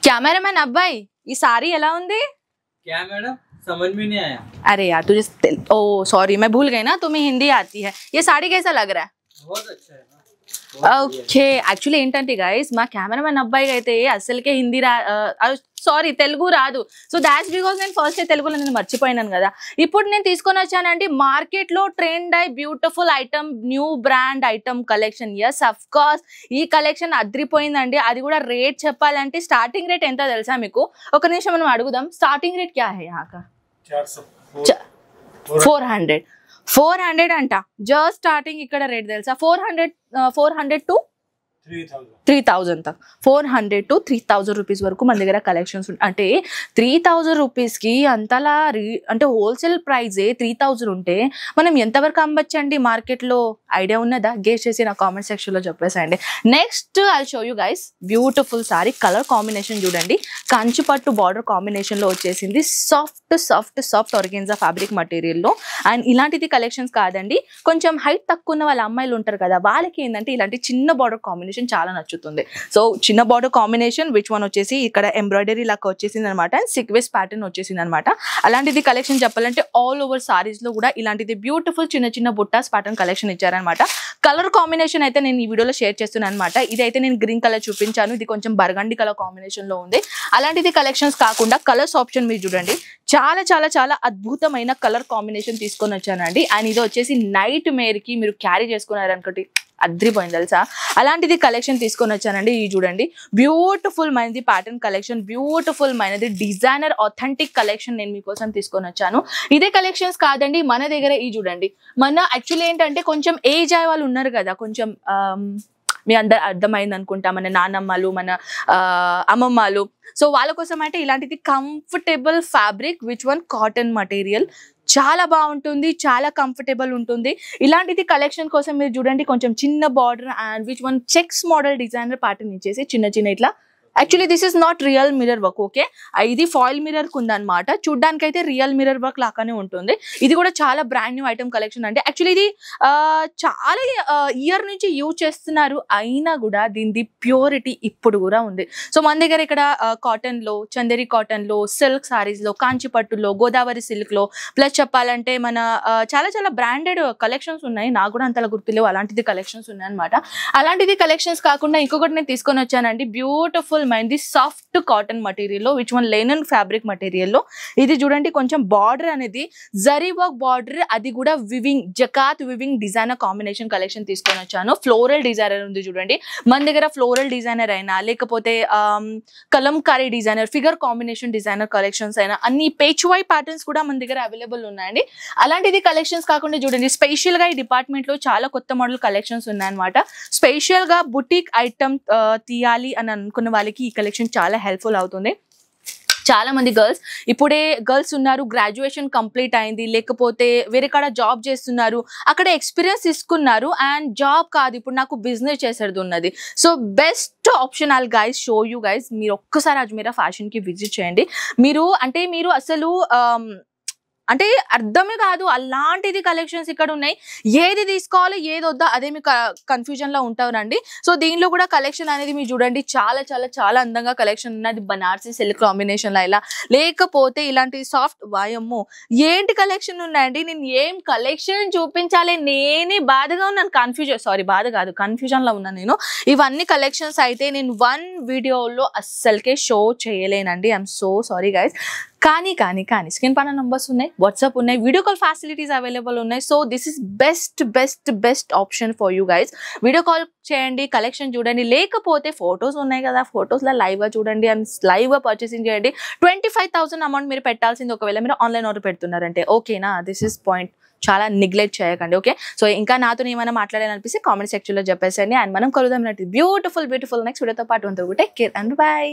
Cameraman अब्बाई ये साड़ी ఎలా ఉంది? क्या मैडम समझ में नहीं आया। अरे यार तुझे ओ सॉरी मैं भूल गई ना तुम्हें हिंदी आती है। ये साड़ी कैसा लग रहा है? बहुत अच्छा है। ఓకే యాక్చువల్లీ ఏంటంటే గైస్ మా కెమెరామెన్ అబ్బాయికి అయితే అసలుకే హిందీ సారీ తెలుగు రాదు. సో దాట్స్ బికాస్ నేను ఫస్ట్ తెలుగులో నేను మర్చిపోయినాను కదా. ఇప్పుడు నేను తీసుకొని వచ్చానండి మార్కెట్ లో ట్రెండ్ అయి beautiful item new brand item collection. Yes of course ఈ కలెక్షన్ అద్రిపోయిందండి. అది కూడా రేట్ చెప్పాలంటే స్టార్టింగ్ రేట్ ఎంత తెలుసా మీకు? ఒక నిమిషం మనం అడుగుదాం. స్టార్టింగ్ రేట్ క్యా హై యహాं का? 400 అంట. జస్ట్ స్టార్టింగ్ ఇక్కడ రేట్ తెలుసా? 400 టు 3000 तक 400 to 3000 రూపీస్ వరకు మన దగ్గర కలెక్షన్స్ అంటే 3000 రూపీస్కి అంతలా అంటే హోల్సేల్ ప్రైజే 3000 ఉంటే మనం ఎంతవరకు అమ్మచ్చండి మార్కెట్లో? ఐడియా ఉన్నదా? గెస్ చేసి నా కామెంట్ సెక్షన్లో చెప్పేసేయండి. Next I show you guys beautiful sari. Colour combination చూడండి, కంచిపట్టు బార్డర్ కాంబినేషన్లో వచ్చేసింది. Soft soft soft organza fabric మెటీరియల్లో. అండ్ ఇలాంటిది కలెక్షన్స్ కాదండి, కొంచెం హైట్ తక్కువ ఉన్న వాళ్ళ అమ్మాయిలు ఉంటారు కదా, వాళ్ళకి ఏంటంటే ఇలాంటి చిన్న బార్డర్ కాంబినేషన్ చాలా నచ్చుతుంది. సో చిన్న బార్డర్ కాంబినేషన్ విచ్ వన్ వచ్చేసి ఇక్కడ ఎంబ్రాయిడరీ లాగా వచ్చేసింది అనమాట. అండ్ సీక్వెన్స్ ప్యాటర్న్ వచ్చేసింది అనమాట. అలాంటిది కలెక్షన్ చెప్పాలంటే ఆల్ ఓవర్ సారీస్ లో కూడా ఇలాంటిది బ్యూటిఫుల్ చిన్న చిన్న బుట్టాస్ ప్యాటర్న్ కలెక్షన్ ఇచ్చారనమాట. కలర్ కాంబినేషన్ అయితే నేను ఈ వీడియోలో షేర్ చేస్తున్నాను అనమాట. ఇదైతే నేను గ్రీన్ కలర్ చూపించాను, ఇది కొంచెం బర్గండి కలర్ కాంబినేషన్ లో ఉంది. అలాంటిది కలెక్షన్స్ కాకుండా కలర్స్ ఆప్షన్ మీరు చూడండి, చాలా చాలా చాలా అద్భుతమైన కలర్ కాంబినేషన్ తీసుకొని వచ్చానండి. అండ్ ఇది వచ్చేసి నైట్ మేర్ కి మీరు క్యారీ చేసుకున్నారనుకోండి అద్రిపోయింది తెలుసా. అలాంటిది కలెక్షన్ తీసుకొని వచ్చానండి. ఇది చూడండి బ్యూటిఫుల్ మైనది ప్యాటర్న్ కలెక్షన్, బ్యూటిఫుల్ మైనది డిజైనర్ ఆథెంటిక్ కలెక్షన్ నేను మీకోసం తీసుకొని వచ్చాను. ఇదే కలెక్షన్స్ కాదండి మన దగ్గర ఈ చూడండి. మన యాక్చువల్లీ ఏంటంటే కొంచెం ఏజ్ అయ్యే వాళ్ళు ఉన్నారు కదా, కొంచెం మీ అందరు అర్థమైంది అనుకుంటా, మన నానమ్మలు మన అమ్మమ్మలు. సో వాళ్ళ కోసం అంటే ఇలాంటిది comfortable fabric which one cotton material చాలా బాగుంటుంది, చాలా కంఫర్టబుల్ ఉంటుంది. ఇలాంటిది కలెక్షన్ కోసం మీరు చూడండి కొంచెం చిన్న border and which one checks model designer pattern ఇచ్చేసి చిన్న చిన్న ఇట్లా. Actually this is not real mirror work, okay ఇది ఫాయిల్ మిర్రర్ ఉందన్నమాట. చూడ్డానికి అయితే రియల్ మిర్రర్ వర్క్ లాగానే ఉంటుంది. ఇది కూడా చాలా బ్రాండ్ న్యూ ఐటమ్ కలెక్షన్ అంటే యాక్చువల్లీ ఇది చాలా ఇయర్ నుంచి యూజ్ చేస్తున్నారు, అయినా కూడా దీని ప్యూరిటీ ఇప్పుడు కూడా ఉంది. సో మన దగ్గర ఇక్కడ కాటన్ లో, చందేరి కాటన్ లో, సిల్క్ సారీస్ లో, కాంచి పట్టులో, గోదావరి సిల్క్ లో, ప్లస్ చెప్పాలంటే మన చాలా చాలా బ్రాండెడ్ కలెక్షన్స్ ఉన్నాయి. నాకు కూడా అంతలా గుర్తులేవు, అలాంటిది కలెక్షన్స్ ఉన్నాయి అనమాట. అలాంటిది కలెక్షన్స్ కాకుండా ఇంకొకటి నేను తీసుకొని వచ్చానండి బ్యూటిఫుల్ మైంది సాఫ్ట్ కాటన్ మటీరియల్లో విచ్ వన్ లెనిన్ ఫ్యాబ్రిక్ మటీరియల్లో. ఇది చూడండి కొంచెం బార్డర్ అనేది జరీ వర్క్ బార్డర్, అది కూడా weaving zakat weaving designer combination collection తీసుకొని వచ్చాను. ఫ్లోరల్ డిజైనర్ ఉంది చూడండి మన దగ్గర, ఫ్లోరల్ డిజైనర్ అయినా లేకపోతే Kalamkari designer, figure combination designer collections అయినా అన్ని పేచ్వై ప్యాటర్న్స్ కూడా మన దగ్గర అవైలబుల్ ఉన్నాయండి. అలాంటిది కలెక్షన్స్ కాకుండా చూడండి స్పెషల్ గా ఈ డిపార్ట్మెంట్ లో చాలా కొత్త మోడల్ కలెక్షన్స్ ఉన్నాయన్నమాట. స్పెషల్ గా బుటీక్ ఐటమ్ తీయాలి అని అనుకున్న వాళ్ళకి ఈ కలెక్షన్ చాలా హెల్ప్ఫుల్ అవుతుంది. చాలా మంది ఇప్పుడే గర్ల్స్ ఉన్నారు, గ్రాడ్యుయేషన్ కంప్లీట్ అయింది, లేకపోతే వేరే కాడ జాబ్ చేస్తున్నారు, అక్కడ ఎక్స్పీరియన్స్ తీసుకున్నారు అండ్ జాబ్ కాదు ఇప్పుడు నాకు బిజినెస్ చేసేది ఉన్నది. So best option all guys show you guys. మీరు ఒక్కసారి అజ్మీరా ఫ్యాషన్ కి విజిట్ చేయండి. మీరు అసలు అంటే అర్థమే కాదు అలాంటిది కలెక్షన్స్ ఇక్కడ ఉన్నాయి. ఏది తీసుకోవాలి ఏది వద్దా అదే మీకు కన్ఫ్యూజన్ లో ఉంటారండి. సో దీనిలో కూడా కలెక్షన్ అనేది మీరు చూడండి చాలా చాలా చాలా అందంగా కలెక్షన్ ఉన్నది. బనారసి సిల్క్ కాంబినేషన్ లో ఇలా, లేకపోతే ఇలాంటి సాఫ్ట్ వాయమ్మో ఏంటి కలెక్షన్ ఉన్నాయండి. నేను ఏం కలెక్షన్ చూపించాలి నేనే బాధగా ఉన్నాను, కన్ఫ్యూజన్ లో ఉన్నాను నేను. ఇవన్నీ కలెక్షన్స్ అయితే నేను వన్ వీడియోలో అస్సలకే షో చేయలేనండి. I'm so sorry guys. కానీ స్క్రీన్ పైన నంబర్స్ ఉన్నాయి, వాట్సాప్ ఉన్నాయి, వీడియో కాల్ ఫెసిలిటీస్ అవైలబుల్ ఉన్నాయి. So this is best option for you guys. Video call చేయండి, కలెక్షన్ చూడండి, లేకపోతే ఫొటోస్ ఉన్నాయి కదా ఫొటోస్లో లైవ్గా చూడండి అండ్ లైవ్గా పర్చేసింగ్ చేయండి. 25,000 అమౌంట్ మీరు పెట్టాల్సింది ఒకవేళ మీరు ఆన్లైన్ ఆర్డర్ పెడుతున్నారంటే, ఓకేనా? దిస్ ఇస్ పాయింట్, చాలా నెగ్లెక్ట్ చేయకండి, ఓకే? సో ఇంకా నాతో ఏమైనా మాట్లాడాలనిపిస్తే కామెంట్ సెక్షన్లో చెప్పేసండి. అండ్ మనం కలుద్దాం బ్యూటిఫుల్ నెక్స్ట్ వీడియోతో పాటు. Take care and by.